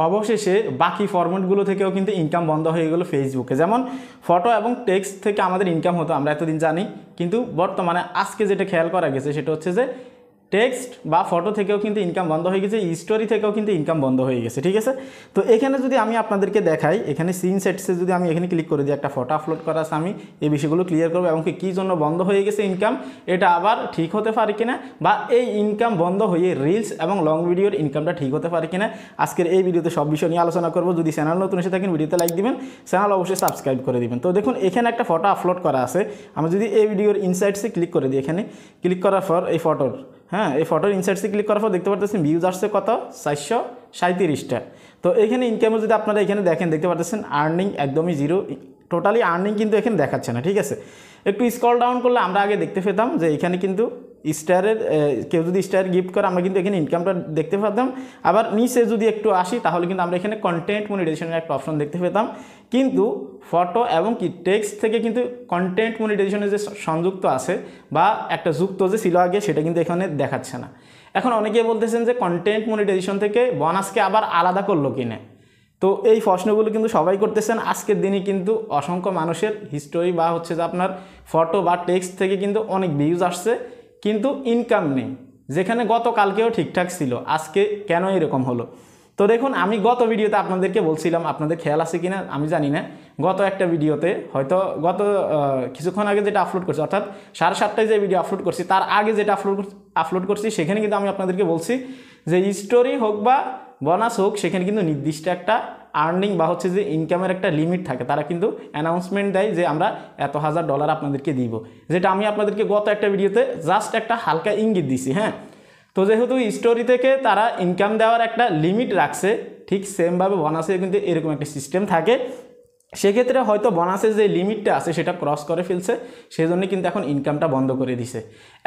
অবশেষে বাকি ফরম্যাটগুলো থেকেও কিন্তু ইনকাম বন্ধ হয়ে গেল ফেসবুকে। যেমন ফটো এবং টেক্সট থেকে আমাদের ইনকাম হতো, আমরা এতদিন জানি, কিন্তু বর্তমানে আজকে যেটা খেয়াল করা গেছে সেটা হচ্ছে যে টেক্সট বা ফটো থেকেও কিন্তু ইনকাম বন্ধ হয়ে গেছে, স্টোরি থেকেও কিন্তু ইনকাম বন্ধ হয়ে গেছে। ঠিক আছে, তো এখানে যদি আমি আপনাদেরকে দেখাই, এখানে সিন সেটসে যদি আমি এখানে ক্লিক করে দিই, একটা ফটো আপলোড করা আছে, আমি এই বিষয়গুলো ক্লিয়ার করবো এবং কী জন্য বন্ধ হয়ে গেছে ইনকাম, এটা আবার ঠিক হতে পারে কিনা, বা এই ইনকাম বন্ধ হয়ে রিলস এবং লং ভিডিওর ইনকামটা ঠিক হতে পারে কিনা, আজকের এই ভিডিওতে সব বিষয় নিয়ে আলোচনা করবো। যদি চ্যানেল নতুন এসে থাকেন ভিডিওতে লাইক দিবেন, চ্যানেল অবশ্যই সাবস্ক্রাইব করে দিবেন। তো দেখুন এখানে একটা ফটো আপলোড করা আছে, আমি যদি এই ভিডিওর ইনসাইটসে ক্লিক করে দিই, এখানে ক্লিক করার পর এই ফটোর এই ফটোর ইনসাইটসে ক্লিক করার পর দেখতে পাচ্ছেন ভিউজ আসছে কত, 437টা। তো এখানে ইনকামে যদি আপনারা এখানে দেখেন, দেখতে পাচ্ছেন আর্নিং একদমই জিরো, টোটালি আর্নিং কিন্তু এখানে দেখাচ্ছে না। ঠিক আছে, একটু স্ক্রল ডাউন করলে আমরা আগে দেখতে পেতাম যে এখানে কিন্তু স্টারের কেউ যদি স্টার গিফট করে আমরা কিন্তু এখানে ইনকামটা দেখতে পেতাম। আবার নিচে যদি একটু আসি তাহলে কিন্তু আমরা এখানে কন্টেন্ট মনিটাইজেশনের একটা অপশন দেখতে পেতাম, কিন্তু ফটো এবং কি টেক্সট থেকে কিন্তু কন্টেন্ট মনিটাইজেশনের যে সংযুক্ত আছে বা একটা যুক্ত যে ছিল আগে, সেটা কিন্তু এখানে দেখাচ্ছে না। এখন অনেকেই বলতেছেন যে কন্টেন্ট মনিটাইজেশন থেকে বোনাসকে আবার আলাদা করলো কিনা, তো এই প্রশ্নগুলো কিন্তু সবাই করতেছেন। আজকের দিনে কিন্তু অসংখ্য মানুষের হিস্টোরি বা হচ্ছে যে আপনার ফটো বা টেক্সট থেকে কিন্তু অনেক ভিউজ আসছে, কিন্তু ইনকাম নেই, যেখানে গতকালকেও ঠিকঠাক ছিল, আজকে কেন এরকম হলো। তো দেখুন আমি গত ভিডিওতে আপনাদেরকে বলছিলাম, আপনাদের খেয়াল আছে কিনা আমি জানি না, গত একটা ভিডিওতে হয়তো গত কিছুক্ষণ আগে যেটা আপলোড করছি, অর্থাৎ 7:30টায় যে ভিডিও আপলোড করছি তার আগে যেটা আপলোড করছি, সেখানে কিন্তু আমি আপনাদেরকে বলছি যে স্টোরি হোক বা বোনাস হোক, সেখানে কিন্তু নির্দিষ্ট একটা আর্নিং বা হচ্ছে যে ইনকামের একটা লিমিট থাকে। তারা কিন্তু অ্যানাউন্সমেন্ট দেয় যে আমরা এত $1000 আপনাদেরকে দিব, যেটা আমি আপনাদেরকে গত একটা ভিডিওতে জাস্ট একটা হালকা ইঙ্গিত দিছি। তো যেহেতু স্টোরি থেকে তারা ইনকাম দেওয়ার একটা লিমিট রাখছে, ঠিক সেমভাবে বোনাসে কিন্তু এরকম একটা সিস্টেম থাকে। সেক্ষেত্রে হয়তো বোনাসের যে লিমিটটা আছে সেটা ক্রস করে ফেলছে, সেই জন্য কিন্তু এখন ইনকামটা বন্ধ করে দিছে।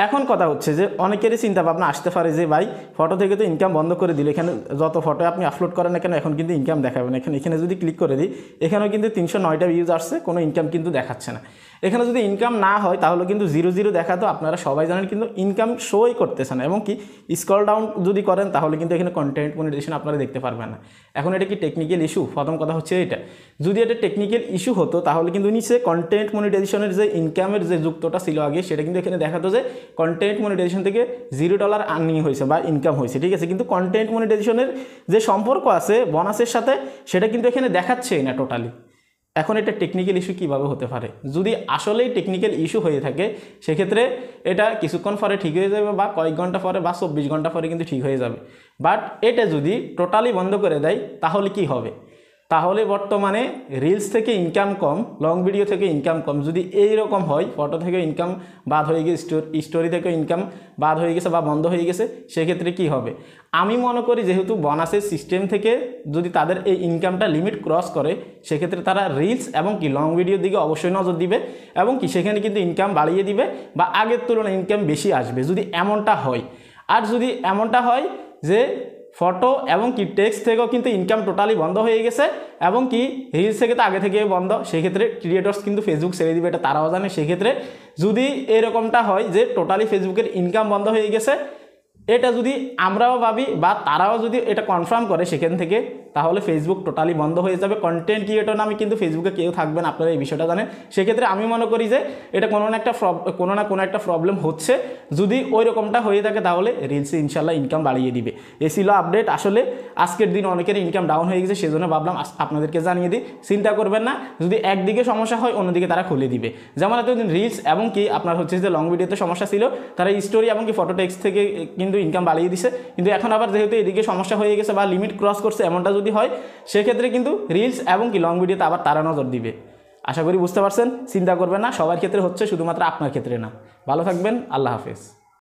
এখন কথা হচ্ছে যে অনেকেরই চিন্তা ভাবনা আসতে পারে যে ভাই ফটো থেকে তো ইনকাম বন্ধ করে দিল, এখানে যত ফটো আপনি আপলোড করেন না কেন এখন কিন্তু ইনকাম দেখাবে না। এখানে যদি ক্লিক করে দিই, এখানেও কিন্তু 309টা ভিউজ আসছে, কোনো ইনকাম কিন্তু দেখাচ্ছে না। এখানে যদি ইনকাম না হয় তাহলে কিন্তু 00 দেখাতো, আপনারা সবাই জানেন কিন্তু ইনকাম শোই করতেছে না। এবং কি স্ক্রল ডাউন যদি করেন তাহলে কিন্তু এখানে কন্টেন্ট মনিটাইজেশন আপনারা দেখতে পারবেন না। এখন এটা কি টেকনিক্যাল ইস্যু? প্রথম কথা হচ্ছে এটা, যদি এটা টেকনিক্যাল ইস্যু হতো তাহলে কিন্তু নিচে কন্টেন্ট মনিটাইজেশনের যে ইনকামের যে যুক্তটা ছিল আগে, সেটা কিন্তু এখানে দেখাতো যে কন্টেন্ট মনিটাইজেশন থেকে $0 আর্নিং হয়েছে বা ইনকাম হয়েছে। ঠিক আছে, কিন্তু কন্টেন্ট মনিটাইজেশনের যে সম্পর্ক আছে বোনাসের সাথে, সেটা কিন্তু এখানে দেখাচ্ছেই না টোটালি। এখন এটা টেকনিক্যাল ইস্যু কীভাবে হতে পারে? যদি আসলেই টেকনিক্যাল ইস্যু হয়ে থাকে সেক্ষেত্রে এটা কিছুক্ষণ পরে ঠিক হয়ে যাবে বা কয়েক ঘন্টা পরে বা 24 ঘন্টা পরে কিন্তু ঠিক হয়ে যাবে। বাট এটা যদি টোটালি বন্ধ করে দেয় তাহলে কি হবে? তাহলে বর্তমানে রিলস থেকে ইনকাম কম, লং ভিডিও থেকে ইনকাম কম, যদি এই রকম হয়, ফটো থেকে ইনকাম বাদ হয়ে গেছে, স্টোরি থেকে ইনকাম বাদ হয়ে গেছে বা বন্ধ হয়ে গেছে, সেক্ষেত্রে কি হবে? আমি মনে করি যেহেতু বোনাসের সিস্টেম থেকে যদি তাদের এই ইনকামটা লিমিট ক্রস করে, সেক্ষেত্রে তারা রিলস এবং কি লং ভিডিওর দিকে অবশ্যই নজর দিবে এবং কি সেখানে কিন্তু ইনকাম বাড়িয়ে দিবে বা আগের তুলনায় ইনকাম বেশি আসবে, যদি এমনটা হয়। আর যদি এমনটা হয় যে ফটো এবং কি টেক্সট থেকেও কিন্তু ইনকাম টোটালি বন্ধ হয়ে গেছে এবং কি রিলস থেকে তো আগে থেকে বন্ধ, সেক্ষেত্রে ক্রিয়েটর্স কিন্তু ফেসবুক ছেড়ে দিবে, এটা তারাও জানে। সেক্ষেত্রে যদি এরকমটা হয় যে টোটালি ফেসবুকের ইনকাম বন্ধ হয়ে গেছে, এটা যদি আমরাও ভাবি বা তারাও যদি এটা কনফার্ম করে সেখান থেকে, তাহলে ফেসবুক টোটালি বন্ধ হয়ে যাবে। কন্টেন্ট ক্রিয়েটর নামে কিন্তু ফেসবুকে কেউ থাকবেন, আপনারা এই বিষয়টা জানেন। সেক্ষেত্রে আমি মনে করি যে এটা কোনো না কোনো একটা প্রবলেম হচ্ছে। যদি ওই রকমটা হয়ে থাকে তাহলে রিলসে ইনশাল্লাহ ইনকাম বাড়িয়ে দিবে। এ ছিল আপডেট। আসলে আজকের দিন অনেকের ইনকাম ডাউন হয়ে গেছে, সেজন্য ভাবলাম আপনাদেরকে জানিয়ে দিই। চিন্তা করবেন না, যদি একদিকে সমস্যা হয় অন্যদিকে তারা খুলে দিবে। যেমন এতদিন রিলস এবং কি আপনার হচ্ছে যে লং ভিডিওতে সমস্যা ছিল, তারা স্টোরি এবং কি ফটো টেক্সট থেকে কিন্তু ইনকাম বাড়িয়ে দিছে। কিন্তু এখন আবার যেহেতু এদিকে সমস্যা হয়ে গেছে বা লিমিট ক্রস করছে, এমনটা যদি হয় সেক্ষেত্রে কিন্তু রিলস এবং কি লং ভিডিওতে আবার তারা নজর দিবে। আশা করি বুঝতে পারছেন। চিন্তা করবেন না, সবার ক্ষেত্রে হচ্ছে, শুধুমাত্র আপনার ক্ষেত্রে না। ভালো থাকবেন, আল্লাহ হাফেজ।